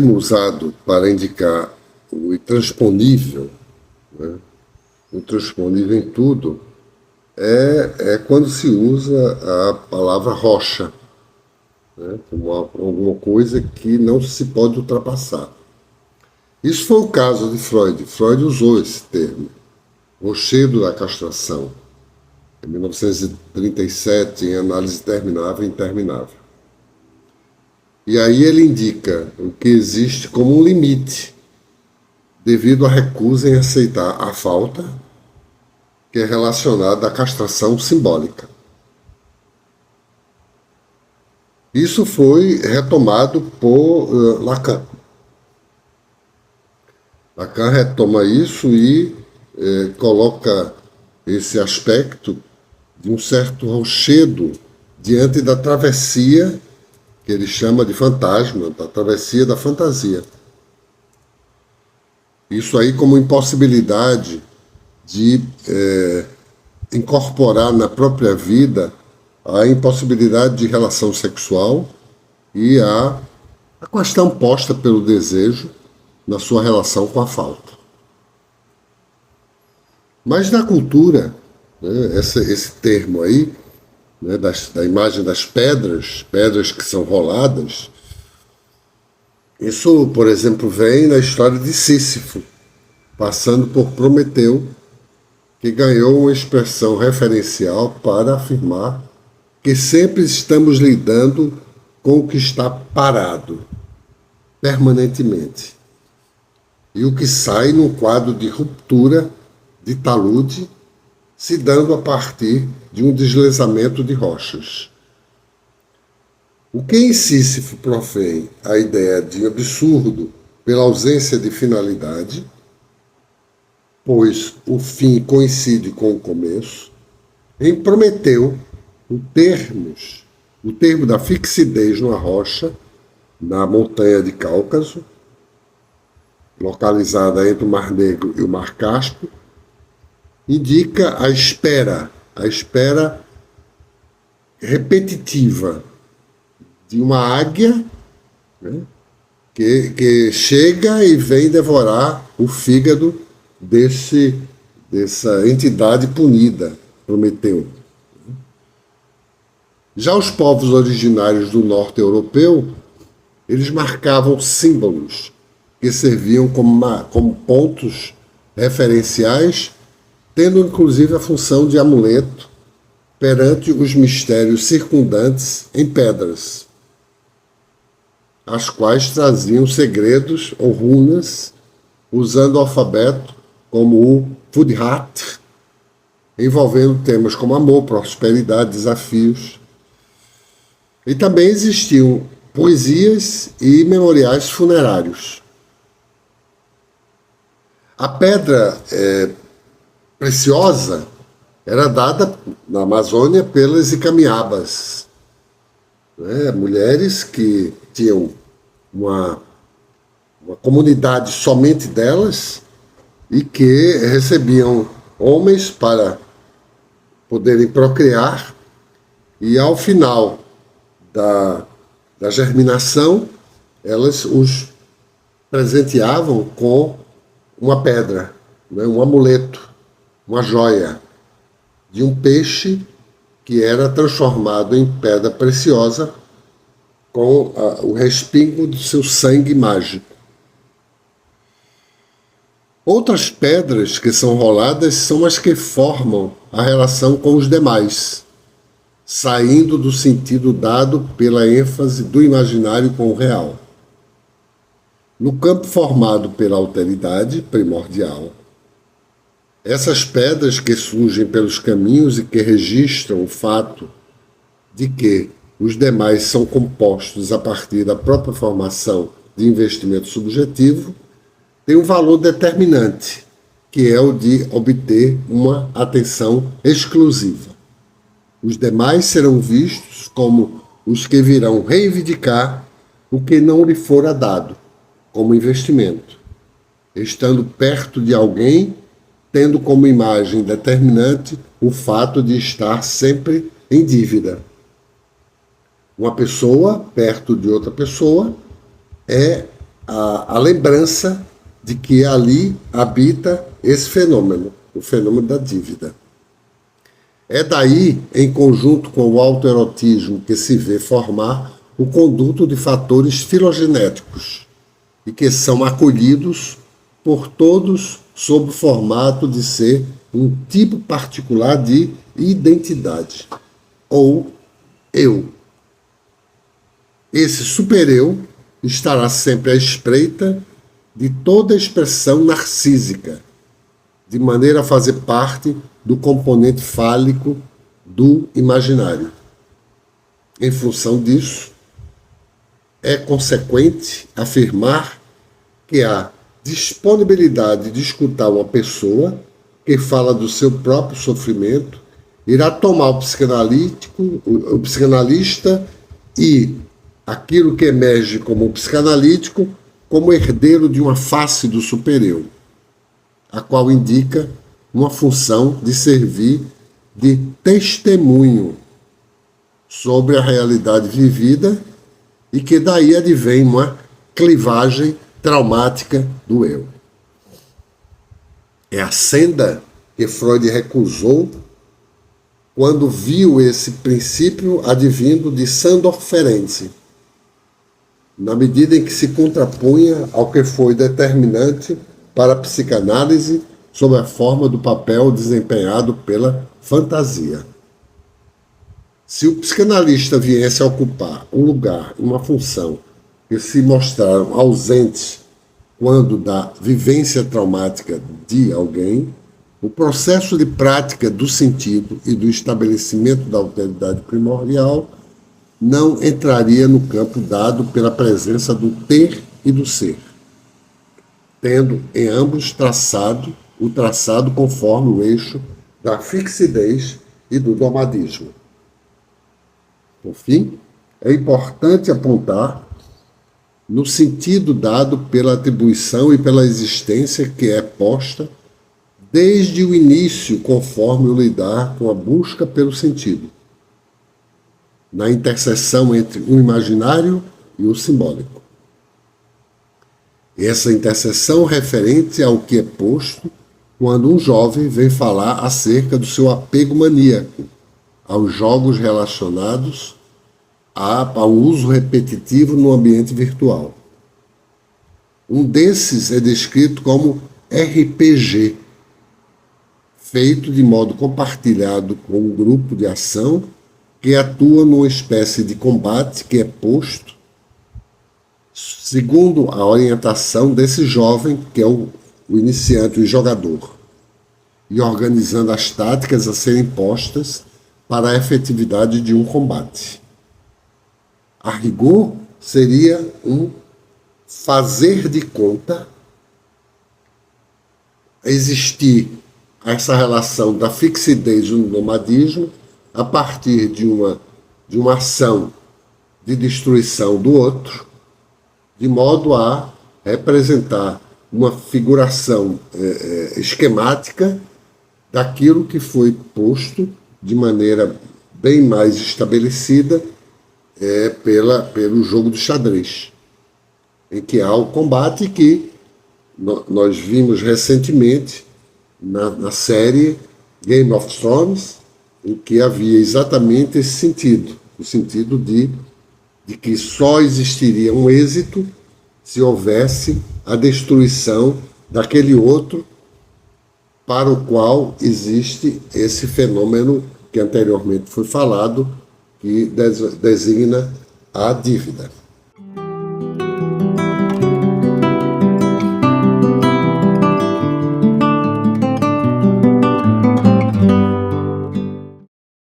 termo usado para indicar o intransponível, né, o intransponível em tudo, é quando se usa a palavra rocha, né, como alguma coisa que não se pode ultrapassar. Isso foi o caso de Freud. Freud usou esse termo, rochedo da castração, em 1937, em Análise Terminável e Interminável. E aí ele indica o que existe como um limite, devido à recusa em aceitar a falta, que é relacionada à castração simbólica. Isso foi retomado por Lacan. Lacan retoma isso e coloca esse aspecto de um certo rochedo diante da travessia, que ele chama de fantasma, da travessia da fantasia. Isso aí como impossibilidade de incorporar na própria vida a impossibilidade de relação sexual e a questão posta pelo desejo na sua relação com a falta. Mas na cultura, né, esse termo aí, né, da imagem das pedras que são roladas, isso, por exemplo, vem na história de Sísifo, passando por Prometeu, que ganhou uma expressão referencial para afirmar que sempre estamos lidando com o que está parado, permanentemente. E o que sai num quadro de ruptura, de talude, se dando a partir de um deslizamento de rochas. O que em Sísifo profere a ideia de absurdo pela ausência de finalidade, pois o fim coincide com o começo, em Prometeu, o termo da fixidez numa rocha, na montanha de Cáucaso, localizada entre o Mar Negro e o Mar Cáspio, indica a espera repetitiva de uma águia, né, que chega e vem devorar o fígado dessa entidade punida, Prometeu. Já os povos originários do norte europeu, eles marcavam símbolos que serviam como pontos referenciais, tendo inclusive a função de amuleto perante os mistérios circundantes em pedras, as quais traziam segredos ou runas, usando o alfabeto como o Fudhat, envolvendo temas como amor, prosperidade, desafios. E também existiam poesias e memoriais funerários. A pedra preciosa era dada na Amazônia pelas icamiabas, né? Mulheres que tinham uma comunidade somente delas e que recebiam homens para poderem procriar, e ao final da germinação elas os presenteavam com uma pedra, né, um amuleto, uma joia de um peixe que era transformado em pedra preciosa com o respingo do seu sangue mágico. Outras pedras que são roladas são as que formam a relação com os demais, saindo do sentido dado pela ênfase do imaginário com o real. No campo formado pela alteridade primordial, essas pedras que surgem pelos caminhos e que registram o fato de que os demais são compostos a partir da própria formação de investimento subjetivo, têm um valor determinante, que é o de obter uma atenção exclusiva. Os demais serão vistos como os que virão reivindicar o que não lhe fora dado, como investimento, estando perto de alguém, tendo como imagem determinante o fato de estar sempre em dívida. Uma pessoa perto de outra pessoa é a lembrança de que ali habita esse fenômeno, o fenômeno da dívida. É daí, em conjunto com o autoerotismo, que se vê formar o conduto de fatores filogenéticos e que são acolhidos por todos sob o formato de ser um tipo particular de identidade, ou eu. Esse supereu estará sempre à espreita de toda expressão narcísica, de maneira a fazer parte do componente fálico do imaginário. Em função disso, é consequente afirmar que a disponibilidade de escutar uma pessoa que fala do seu próprio sofrimento irá tomar o psicanalista e aquilo que emerge como psicanalítico como herdeiro de uma face do supereu, a qual indica uma função de servir de testemunho sobre a realidade vivida e que daí advém uma clivagem traumática do eu. É a senda que Freud recusou quando viu esse princípio advindo de Sandor Ferenczi, na medida em que se contrapunha ao que foi determinante para a psicanálise sob a forma do papel desempenhado pela fantasia. Se o psicanalista viesse a ocupar um lugar, uma função que se mostraram ausentes quando da vivência traumática de alguém, o processo de prática do sentido e do estabelecimento da alteridade primordial não entraria no campo dado pela presença do ter e do ser, tendo em ambos o traçado conforme o eixo da fixidez e do nomadismo. Por fim, é importante apontar no sentido dado pela atribuição e pela existência que é posta desde o início conforme o lidar com a busca pelo sentido, na interseção entre o imaginário e o simbólico. Essa interseção referente ao que é posto quando um jovem vem falar acerca do seu apego maníaco aos jogos relacionados ao uso repetitivo no ambiente virtual. Um desses é descrito como RPG, feito de modo compartilhado com um grupo de ação que atua numa espécie de combate que é posto segundo a orientação desse jovem, que é o iniciante, o jogador, e organizando as táticas a serem postas para a efetividade de um combate. A rigor, seria um fazer de conta existir essa relação da fixidez e do nomadismo a partir de uma ação de destruição do outro, de modo a representar uma figuração esquemática daquilo que foi posto de maneira bem mais estabelecida pelo jogo do xadrez, em que há o combate que nós vimos recentemente na série Game of Thrones, em que havia exatamente esse sentido, o sentido de que só existiria um êxito se houvesse a destruição daquele outro para o qual existe esse fenômeno que anteriormente foi falado, que designa a dívida.